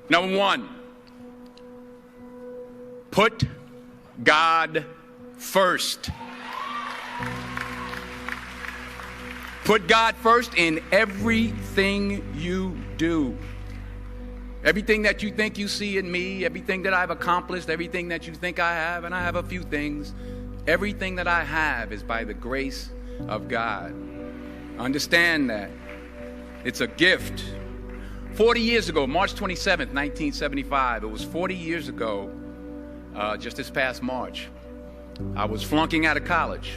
Number one, put God first. Put God first in everything you do. Everything that you think you see in me, everything that I've accomplished, everything that you think I have, and I have a few things, everything that I have is by the grace of God. Understand that. It's a gift. 40 years ago, March 27th, 1975, it was 40 years ago, just this past March, I was flunking out of college.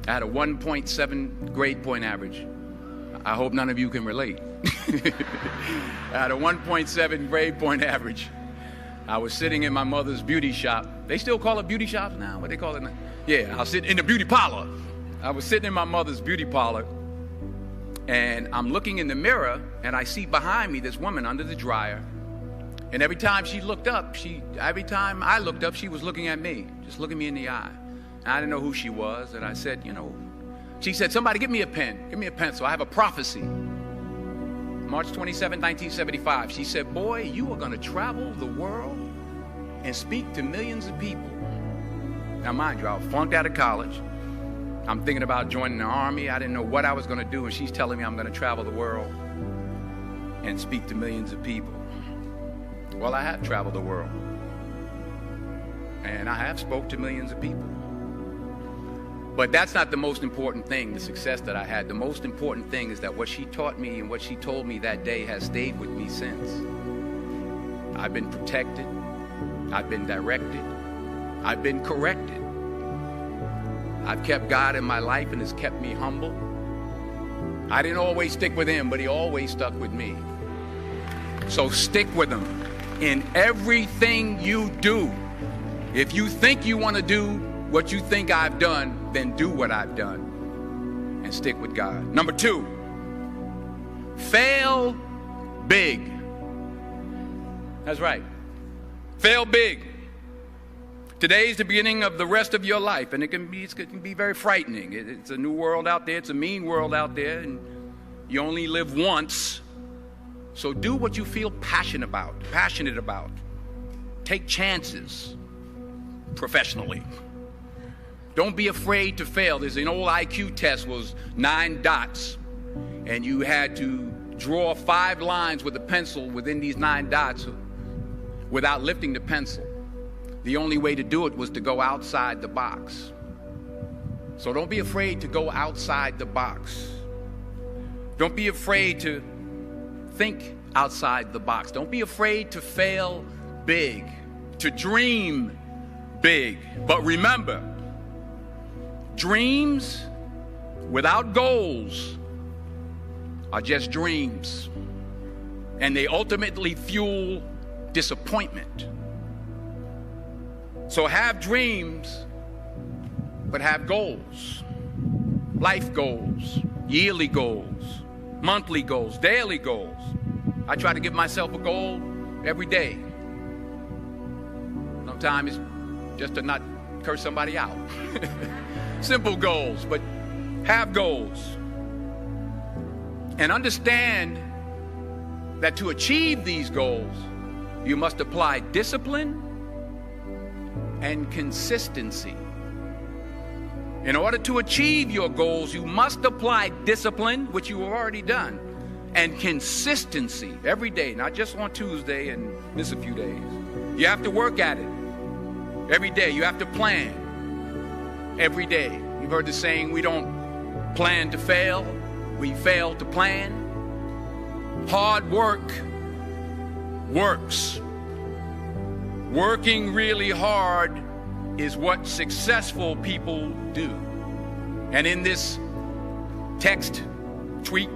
I had a 1.7 grade point average. I hope none of you can relate. I had a 1.7 grade point average. I was sitting in my mother's beauty shop. They still call it beauty shops now? What they call it now? Yeah, I was sitting in the beauty parlor. I was sitting in my mother's beauty parlor, and I'm looking in the mirror, and I see behind me this woman under the dryer. And every time I looked up, she was looking at me, just looking me in the eye. And I didn't know who she was, and I said, she said, somebody give me a pen, give me a pencil. I have a prophecy. March 27, 1975, she said, boy, you are going to travel the world and speak to millions of people. Now, mind you, I was flunked out of college. I'm thinking about joining the army. I didn't know what I was going to do, and she's telling me I'm going to travel the world and speak to millions of people. Well, I have traveled the world, and I have spoke to millions of people. But that's not the most important thing, the success that I had. The most important thing is that what she taught me and what she told me that day has stayed with me since. I've been protected. I've been directed. I've been corrected. I've kept God in my life, and it's kept me humble. I didn't always stick with him, but he always stuck with me. So stick with him in everything you do. If you think you want to do what you think I've done, then do what I've done and stick with God. Number two, fail big. That's right. Fail big. Today is the beginning of the rest of your life, and it can be very frightening. It's a new world out there. It's a mean world out there, and you only live once. So do what you feel passionate about. Take chances professionally. Don't be afraid to fail. There's an old IQ test, was 9 dots, and you had to draw 5 lines with a pencil within these 9 dots without lifting the pencil. The only way to do it was to go outside the box. So don't be afraid to go outside the box. Don't be afraid to think outside the box. Don't be afraid to fail big, to dream big. But remember, dreams without goals are just dreams, and they ultimately fuel disappointment. So have dreams, but have goals. Life goals, yearly goals, monthly goals, daily goals. I try to give myself a goal every day. Sometimes it's just to not curse somebody out. Simple goals, but have goals. And understand that to achieve these goals, you must apply discipline and consistency. In order to achieve your goals, you must apply discipline, which you have already done, and consistency every day, not just on Tuesday and miss a few days. You have to work at it every day. You have to plan every day. You've heard the saying, we don't plan to fail, we fail to plan. Hard work works. Working really hard is what successful people do. And in this text, tweet,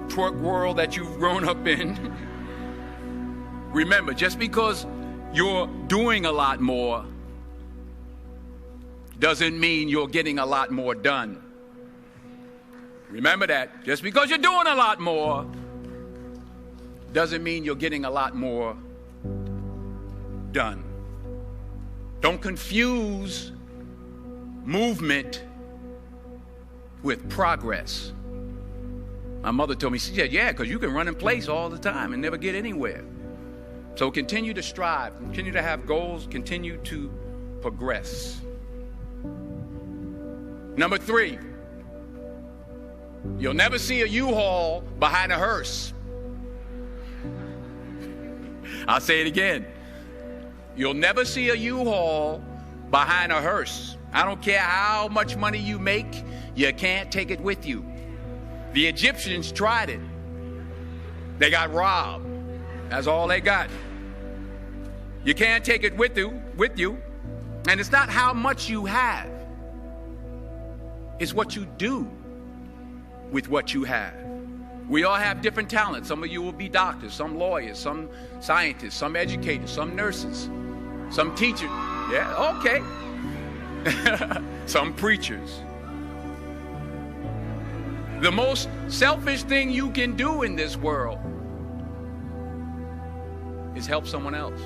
twerk world that you've grown up in, remember, just because you're doing a lot more doesn't mean you're getting a lot more done. Remember that. Just because you're doing a lot more doesn't mean you're getting a lot more done. Don't confuse movement with progress. My mother told me, she said, yeah, because you can run in place all the time and never get anywhere. So continue to strive, continue to have goals, continue to progress. Number 3, you'll never see a U-Haul behind a hearse. I'll say it again. You'll never see a U-Haul behind a hearse. I don't care how much money you make, you can't take it with you. The Egyptians tried it. They got robbed. That's all they got. You can't take it with you. And it's not how much you have. It's what you do with what you have. We all have different talents. Some of you will be doctors, some lawyers, some scientists, some educators, some nurses, some teachers. Yeah, okay. Some preachers. The most selfish thing you can do in this world is help someone else.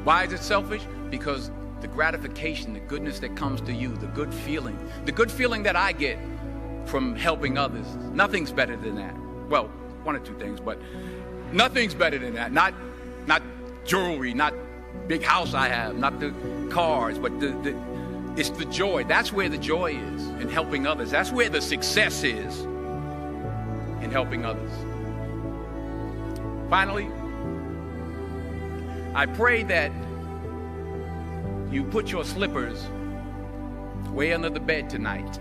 Why is it selfish? Because the gratification, the goodness that comes to you, the good feeling that I get from helping others, nothing's better than that. Well, one or two things, but nothing's better than that. Not jewelry, not big house I have, not the cars, but it's the joy. That's where the joy is, in helping others. That's where the success is, in helping others. Finally, I pray that you put your slippers way under the bed tonight,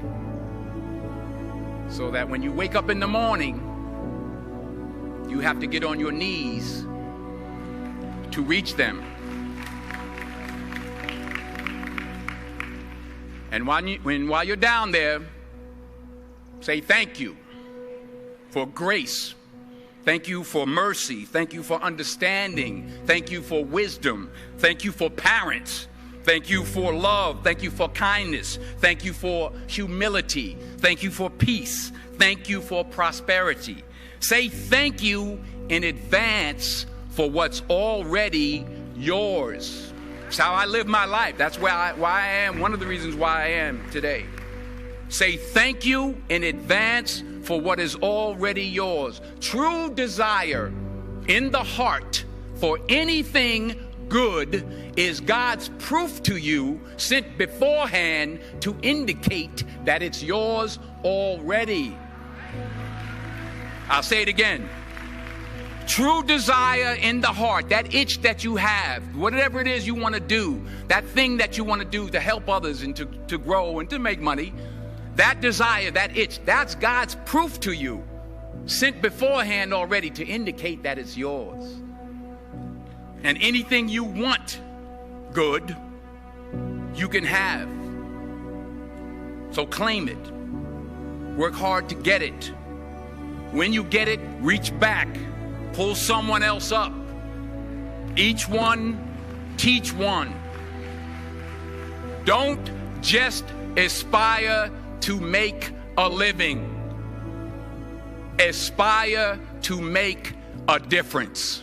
so that when you wake up in the morning, you have to get on your knees to reach them. And while you're down there, say thank you for grace. Thank you for mercy. Thank you for understanding. Thank you for wisdom. Thank you for parents. Thank you for love. Thank you for kindness. Thank you for humility. Thank you for peace. Thank you for prosperity. Say thank you in advance for what's already yours. It's how I live my life. That's why I am, one of the reasons why I am today. Say thank you in advance for what is already yours. True desire in the heart for anything good is God's proof to you, sent beforehand to indicate that it's yours already. I'll say it again. True desire in the heart, that itch that you have, whatever it is you want to do, that thing that you want to do to help others and to grow and to make money, that desire, that itch, that's God's proof to you, sent beforehand already to indicate that it's yours. And anything you want good, you can have. So claim it. Work hard to get it. When you get it, reach back. Pull someone else up. Each one, teach one. Don't just aspire to make a living. Aspire to make a difference.